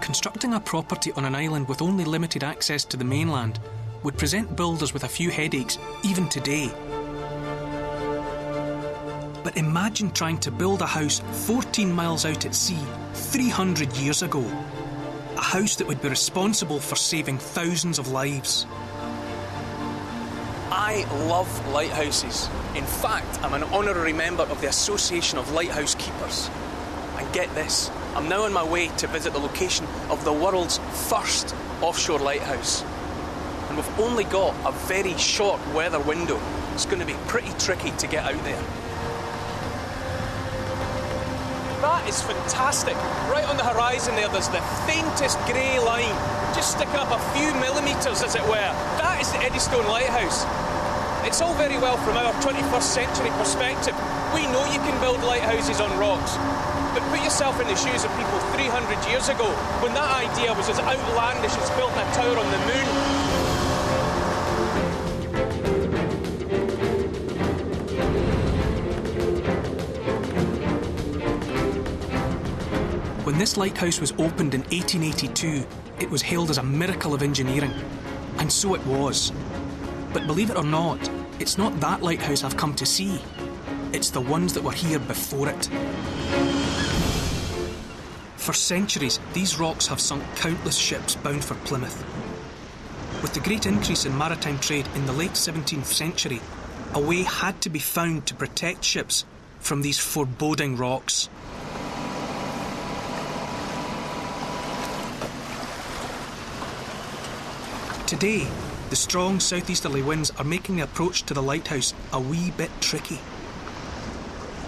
Constructing a property on an island with only limited access to the mainland would present builders with a few headaches even today. But imagine trying to build a house 14 miles out at sea 300 years ago. A house that would be responsible for saving thousands of lives. I love lighthouses. In fact, I'm an honorary member of the Association of Lighthouse Keepers. And get this, I'm now on my way to visit the location of the world's first offshore lighthouse. And we've only got a very short weather window. It's going to be pretty tricky to get out there. That is fantastic. Right on the horizon there's the faintest grey line, just sticking up a few millimetres, as it were. That is the Eddystone Lighthouse. It's all very well from our 21st century perspective. We know you can build lighthouses on rocks. But put yourself in the shoes of people 300 years ago, when that idea was as outlandish as building a tower on the moon. When this lighthouse was opened in 1882, it was hailed as a miracle of engineering. And so it was. But believe it or not, it's not that lighthouse I've come to see. It's the ones that were here before it. For centuries, these rocks have sunk countless ships bound for Plymouth. With the great increase in maritime trade in the late 17th century, a way had to be found to protect ships from these foreboding rocks. Today, the strong southeasterly winds are making the approach to the lighthouse a wee bit tricky.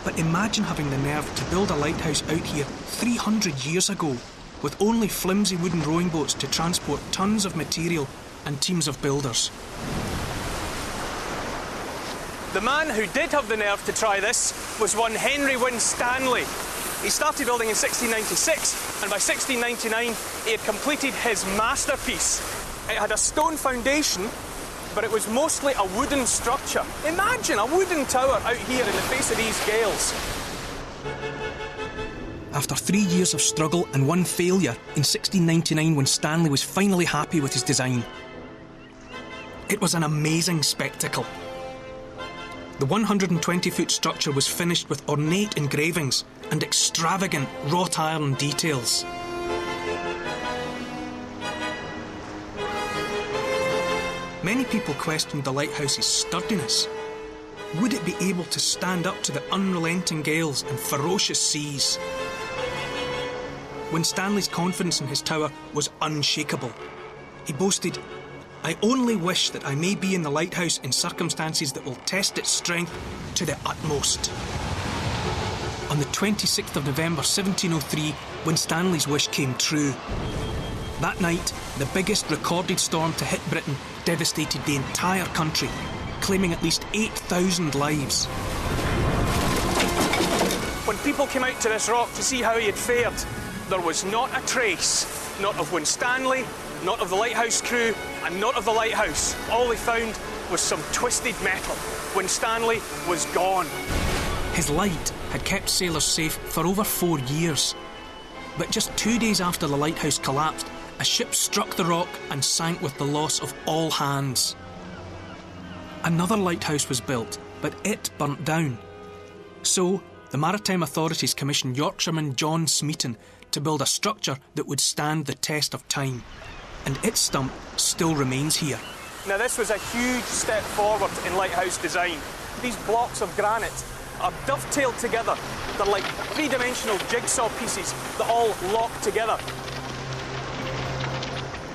But imagine having the nerve to build a lighthouse out here 300 years ago, with only flimsy wooden rowing boats to transport tons of material and teams of builders. The man who did have the nerve to try this was one Henry Winstanley. He started building in 1696, and by 1699 he had completed his masterpiece. It had a stone foundation, but it was mostly a wooden structure. Imagine a wooden tower out here in the face of these gales. After 3 years of struggle and one failure, in 1699 Winstanley was finally happy with his design. It was an amazing spectacle. The 120-foot structure was finished with ornate engravings and extravagant wrought iron details. Many people questioned the lighthouse's sturdiness. Would it be able to stand up to the unrelenting gales and ferocious seas? Winstanley's confidence in his tower was unshakable. He boasted, "I only wish that I may be in the lighthouse in circumstances that will test its strength to the utmost." On the 26th of November 1703, Winstanley's wish came true. That night, the biggest recorded storm to hit Britain devastated the entire country, claiming at least 8,000 lives. When people came out to this rock to see how he had fared, there was not a trace, not of Winstanley, not of the lighthouse crew, and not of the lighthouse. All they found was some twisted metal. Winstanley was gone. His light had kept sailors safe for over 4 years. But just 2 days after the lighthouse collapsed, a ship struck the rock and sank with the loss of all hands. Another lighthouse was built, but it burnt down. So, the Maritime Authorities commissioned Yorkshireman John Smeaton to build a structure that would stand the test of time. And its stump still remains here. Now, this was a huge step forward in lighthouse design. These blocks of granite are dovetailed together. They're like three-dimensional jigsaw pieces that all lock together.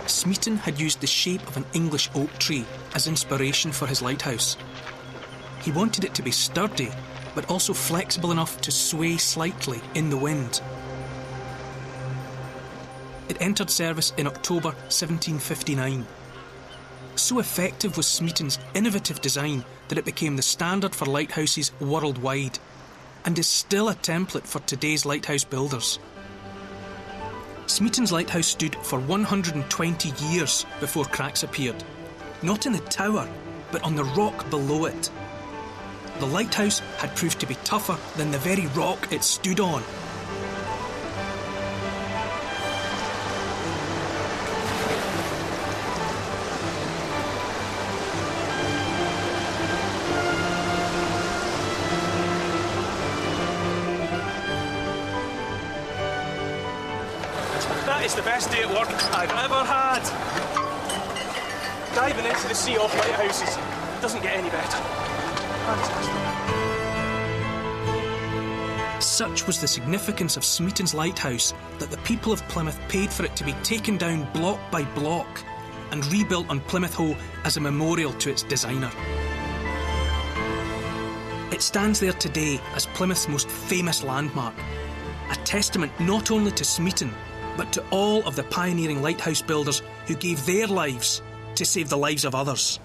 Smeaton had used the shape of an English oak tree as inspiration for his lighthouse. He wanted it to be sturdy, but also flexible enough to sway slightly in the wind. It entered service in October 1759. So effective was Smeaton's innovative design that it became the standard for lighthouses worldwide, and is still a template for today's lighthouse builders. Smeaton's lighthouse stood for 120 years before cracks appeared, not in the tower, but on the rock below it. The lighthouse had proved to be tougher than the very rock it stood on. It's the best day at work I've ever had. Diving into the sea off lighthouses doesn't get any better. Fantastic. Such was the significance of Smeaton's lighthouse that the people of Plymouth paid for it to be taken down block by block and rebuilt on Plymouth Hoe as a memorial to its designer. It stands there today as Plymouth's most famous landmark, a testament not only to Smeaton, but to all of the pioneering lighthouse builders who gave their lives to save the lives of others.